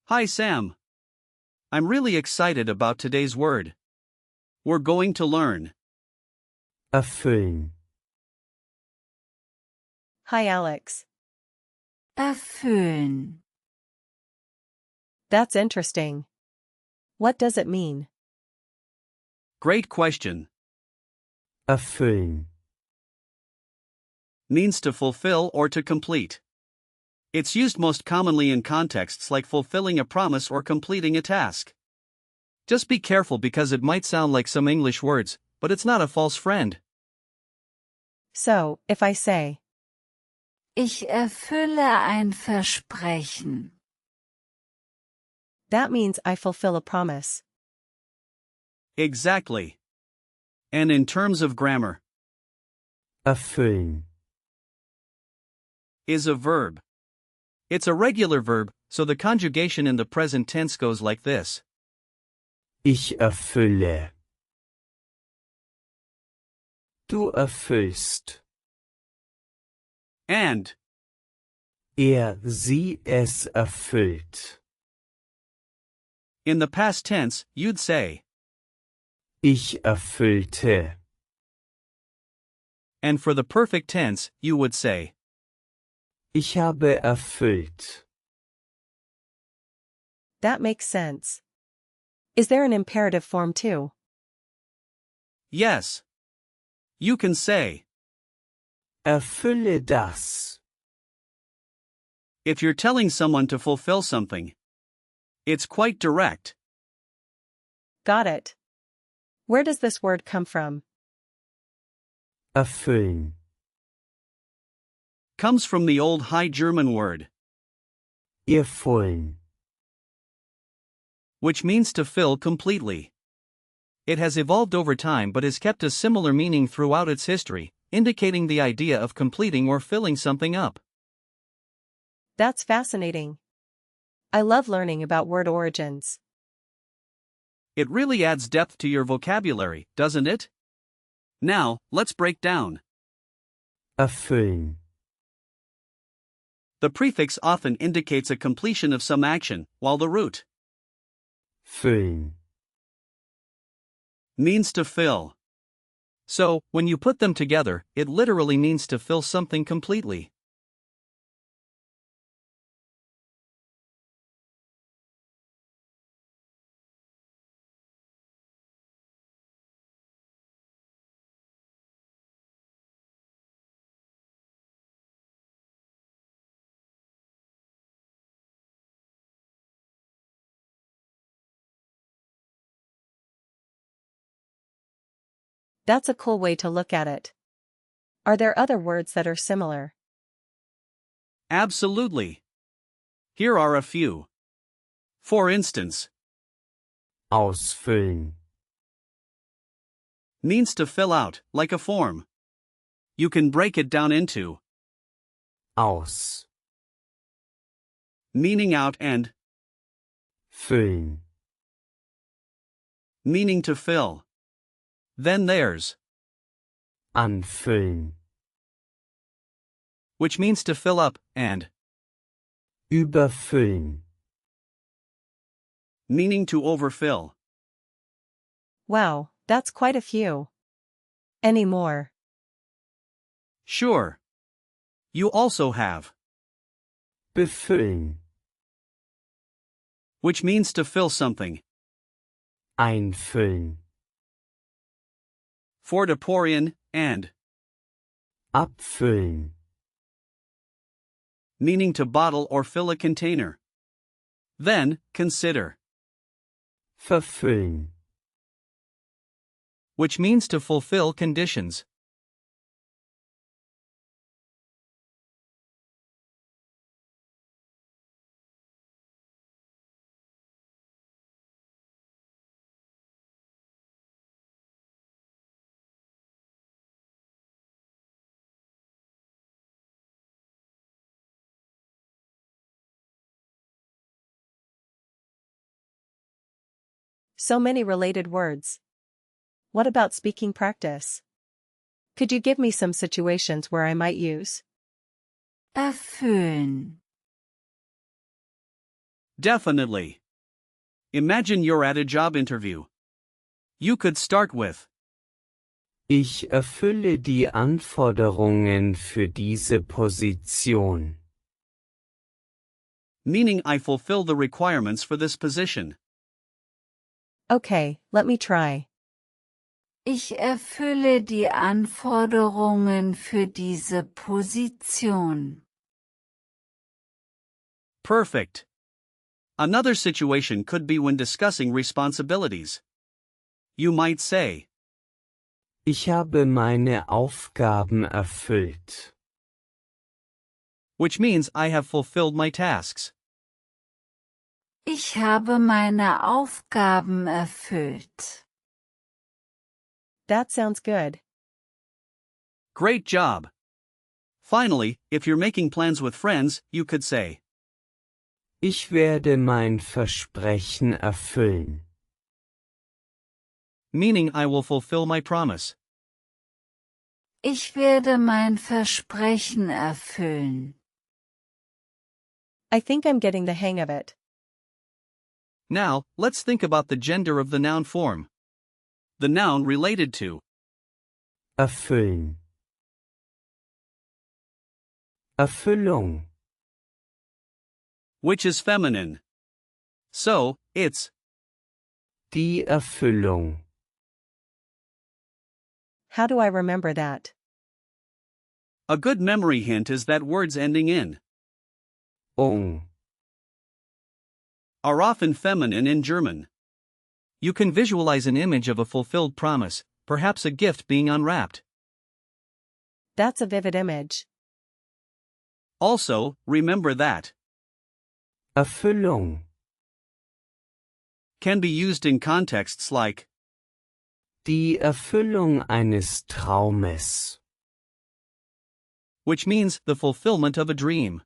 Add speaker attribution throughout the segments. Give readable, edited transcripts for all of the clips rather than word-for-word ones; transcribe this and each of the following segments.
Speaker 1: Hi Sam. I'm really excited about today's word. We're going to learn
Speaker 2: erfüllen,
Speaker 3: Hi Alex.
Speaker 4: Erfüllen.
Speaker 3: That's interesting. What does it mean?
Speaker 1: great question.
Speaker 2: erfüllen,
Speaker 1: Means to fulfill or to complete. It's used most commonly in contexts like fulfilling a promise or completing a task. Just be careful because it might sound like some English words, but it's not a false friend.
Speaker 3: So, if I say,
Speaker 4: Ich erfülle ein Versprechen.
Speaker 3: that means I fulfill a promise.
Speaker 1: Exactly. And in terms of grammar,
Speaker 2: erfüllen,
Speaker 1: is a verb. It's a regular verb, so the conjugation in the present tense goes like this.
Speaker 2: ich erfülle. Du erfüllst.
Speaker 1: And
Speaker 2: Sie, es erfüllt.
Speaker 1: in the past tense, you'd say,
Speaker 2: Ich erfüllte.
Speaker 1: and for the perfect tense, you would say,
Speaker 2: Ich habe erfüllt.
Speaker 3: That makes sense. Is there an imperative form too?
Speaker 1: yes. You can say,
Speaker 2: Erfülle das.
Speaker 1: if you're telling someone to fulfill something. It's quite direct.
Speaker 3: Got it. Where does this word come from?
Speaker 2: Erfüllen.
Speaker 1: Comes from the old High German word,
Speaker 2: Erfüllen.
Speaker 1: which means to fill completely. It has evolved over time but has kept a similar meaning throughout its history, indicating the idea of completing or filling something up.
Speaker 3: That's fascinating. I love learning about word origins.
Speaker 1: It really adds depth to your vocabulary, doesn't it? Now, let's break down.
Speaker 2: Erfüllen.
Speaker 1: The prefix often indicates a completion of some action, while the root
Speaker 2: Füllen.
Speaker 1: means to fill. So, when you put them together, it literally means to fill something completely.
Speaker 3: That's a cool way to look at it. Are there other words that are similar?
Speaker 1: Absolutely. Here are a few. For instance,
Speaker 2: Ausfüllen.
Speaker 1: means to fill out, like a form. You can break it down into
Speaker 2: Aus.
Speaker 1: meaning out and
Speaker 2: Füllen.
Speaker 1: meaning to fill. Then there's
Speaker 2: Anfüllen.
Speaker 1: which means to fill up, and
Speaker 2: Überfüllen.
Speaker 1: meaning to overfill.
Speaker 3: Wow, that's quite a few. Any more?
Speaker 1: Sure. You also have
Speaker 2: Befüllen.
Speaker 1: which means to fill something.
Speaker 2: Einfüllen.
Speaker 1: For to pour in, and
Speaker 2: Abfüllen.
Speaker 1: meaning to bottle or fill a container. Then, consider
Speaker 2: Verfüllen.
Speaker 1: which means to fulfill conditions.
Speaker 3: So many related words. What about speaking practice? Could you give me some situations where I might use
Speaker 4: Erfüllen.
Speaker 1: Definitely. Imagine you're at a job interview. You could start with,
Speaker 2: Ich erfülle die Anforderungen für diese Position.
Speaker 1: meaning I fulfill the requirements for this position.
Speaker 3: Okay, let me try.
Speaker 4: Ich erfülle die Anforderungen für diese Position.
Speaker 1: Perfect. Another situation could be when discussing responsibilities. You might say,
Speaker 2: Ich habe meine Aufgaben erfüllt.
Speaker 1: which means I have fulfilled my tasks.
Speaker 4: Ich habe meine Aufgaben erfüllt.
Speaker 3: That sounds good.
Speaker 1: Great job. Finally, if you're making plans with friends, you could say,
Speaker 2: Ich werde mein Versprechen erfüllen.
Speaker 1: meaning I will fulfill my promise.
Speaker 4: Ich werde mein Versprechen erfüllen.
Speaker 3: I think I'm getting the hang of it.
Speaker 1: Now, let's think about the gender of the noun form. The noun related to,
Speaker 2: Erfüllen. Erfüllung.
Speaker 1: which is feminine. So, it's,
Speaker 2: Die Erfüllung.
Speaker 3: How do I remember that?
Speaker 1: a good memory hint is that words ending in are often feminine in German. You can visualize an image of a fulfilled promise, perhaps a gift being unwrapped.
Speaker 3: That's a vivid image.
Speaker 1: Also, remember that
Speaker 2: Erfüllung.
Speaker 1: can be used in contexts like,
Speaker 2: Die Erfüllung eines Traumes.
Speaker 1: which means the fulfillment of a dream.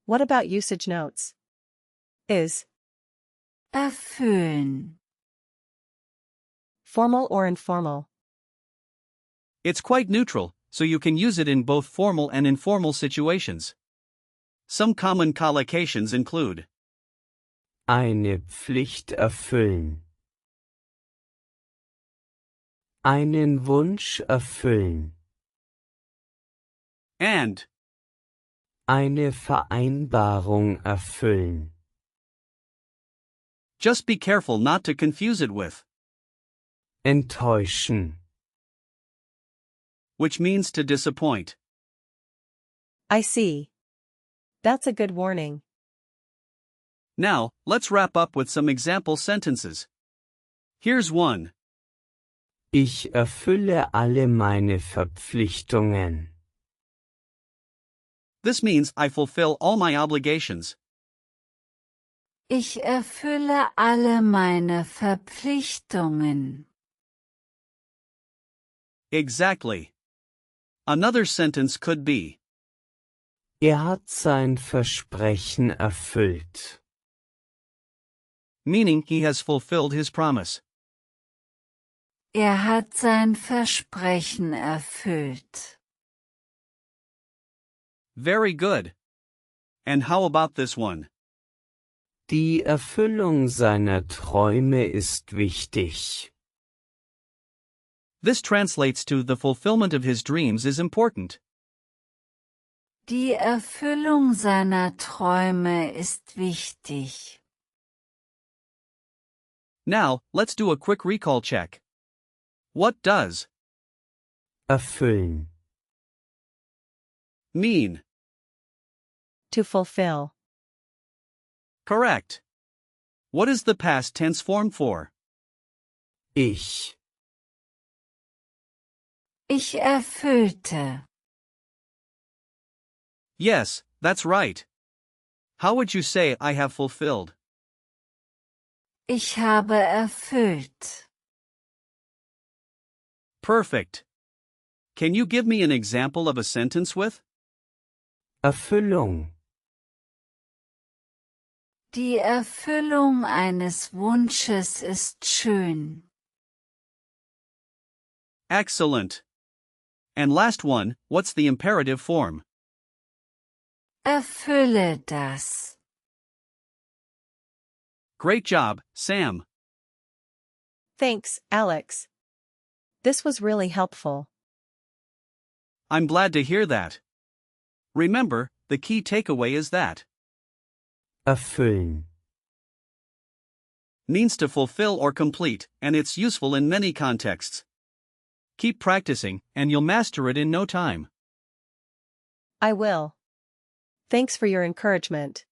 Speaker 3: What about usage notes? Is
Speaker 4: Erfüllen.
Speaker 3: formal or informal?
Speaker 1: It's quite neutral, so you can use it in both formal and informal situations. Some common collocations include
Speaker 2: Eine Pflicht erfüllen. Einen Wunsch erfüllen.
Speaker 1: and,
Speaker 2: Eine Vereinbarung erfüllen.
Speaker 1: just be careful not to confuse it with,
Speaker 2: Enttäuschen.
Speaker 1: which means to disappoint.
Speaker 3: I see. That's a good warning.
Speaker 1: Now, let's wrap up with some example sentences. Here's one.
Speaker 2: Ich erfülle alle meine Verpflichtungen.
Speaker 1: This means I fulfill all my obligations.
Speaker 4: Ich erfülle alle meine Verpflichtungen.
Speaker 1: Exactly. Another sentence could be,
Speaker 2: Hat sein Versprechen erfüllt.
Speaker 1: meaning he has fulfilled his promise.
Speaker 4: Hat sein Versprechen erfüllt.
Speaker 1: Very good. And how about this one?
Speaker 2: Die Erfüllung seiner Träume ist wichtig.
Speaker 1: This translates to the fulfillment of his dreams is important.
Speaker 4: Die Erfüllung seiner Träume ist wichtig.
Speaker 1: Now, let's do a quick recall check. What does
Speaker 2: Erfüllen.
Speaker 1: mean?
Speaker 3: To fulfill.
Speaker 1: Correct. What is the past tense form for?
Speaker 2: Ich.
Speaker 4: Ich erfüllte.
Speaker 1: Yes, that's right. How would you say I have fulfilled?
Speaker 4: Ich habe erfüllt.
Speaker 1: Perfect. Can you give me an example of a sentence with?
Speaker 2: Erfüllung.
Speaker 4: Die Erfüllung eines Wunsches ist schön.
Speaker 1: Excellent. And last one, what's the imperative form?
Speaker 4: Erfülle das.
Speaker 1: Great job, Sam.
Speaker 3: Thanks, Alex. This was really helpful.
Speaker 1: I'm glad to hear that. Remember, the key takeaway is that
Speaker 2: erfüllen,
Speaker 1: means to fulfill or complete, and it's useful in many contexts. Keep practicing, and you'll master it in no time.
Speaker 3: I will. Thanks for your encouragement.